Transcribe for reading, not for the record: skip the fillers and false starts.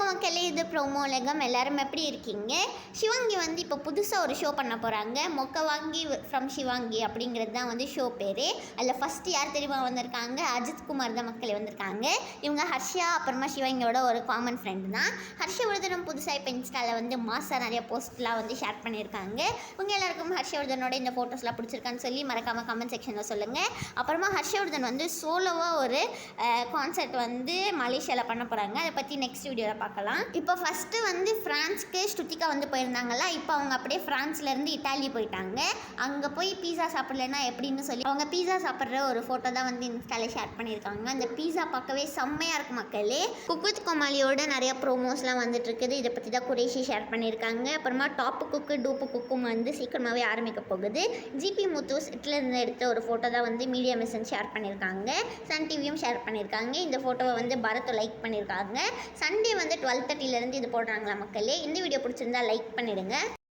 மக்களே, இது ப்ரோமோ உலகம். எல்லாரும் எப்படி இருக்கீங்க? சிவாங்கி வந்து இப்போ புதுசாக ஒரு ஷோ பண்ண போகிறாங்க. மொக்க வாங்கி ஃப்ரம் சிவாங்கி அப்படிங்கிறது தான் வந்து ஷோ பேர். அதில் ஃபஸ்ட்டு யார் தெரியுமா வந்திருக்காங்க? அஜித்குமார் தான் மக்களே வந்திருக்காங்க. இவங்க ஹர்ஷா அப்புறமா சிவாங்கியோட ஒரு காமன் ஃப்ரெண்டு தான். ஹர்ஷவர்தனும் புதுசாக இப்போ இன்ஸ்டாவில் வந்து மாசாக நிறைய போஸ்ட்லாம் வந்து ஷேர் பண்ணியிருக்காங்க. இவங்க எல்லாருக்கும் ஹர்ஷவர்தனோட இந்த ஃபோட்டோஸ்லாம் பிடிச்சிருக்கான்னு சொல்லி மறக்காமல் கமெண்ட் செக்ஷனில் சொல்லுங்கள். அப்புறமா ஹர்ஷவர்தன் வந்து சோலோவாக ஒரு கான்சர்ட் வந்து மலேசியாவில் பண்ண போகிறாங்க. அதை பற்றி நெக்ஸ்ட் வீடியோவில் பார்க்கலாம். இப்போ ஃபஸ்ட்டு வந்து ஃப்ரான்ஸ்க்கு ஸ்ருதிகா வந்து போயிருந்தாங்களா, இப்போ அவங்க அப்படியே ஃப்ரான்ஸ்லேருந்து இட்டாலி போயிட்டாங்க. அங்கே போய் பீஸா சாப்பிட்லன்னா எப்படின்னு சொல்லி அவங்க பீஸா சாப்பிட்ற ஒரு ஃபோட்டோ தான் வந்து இன்ஸ்டாவில் ஷேர் பண்ணியிருக்காங்க. அந்த பீஸா பார்க்கவே செம்மையாக இருக்கும் மக்களே. குக் வித் கோமாளியோட நிறைய ப்ரோமோஸ்லாம் வந்துட்டு இருக்குது. இதை பற்றி தான் குரேஷி ஷேர் பண்ணியிருக்காங்க. அப்புறமா டாப்பு குக்கு டூப்பு குக்கும் வந்து சீக்கிரமாகவே ஆரம்பிக்க போகுது. ஜிபி முத்தூஸ் இட்லேருந்து எடுத்த ஒரு ஃபோட்டோ தான் வந்து மீடியா மிஷன் ஷேர் பண்ணியிருக்காங்க. சன் டிவியும் ஷேர் பண்ணியிருக்காங்க. இந்த ஃபோட்டோவை வந்து பரத் லைக் பண்ணியிருக்காங்க. சண்டே வந்து 12:30 இது போடுறாங்களா மக்களே. இந்த வீடியோ பிடிச்சிருந்தா லைக் பண்ணிடுங்க.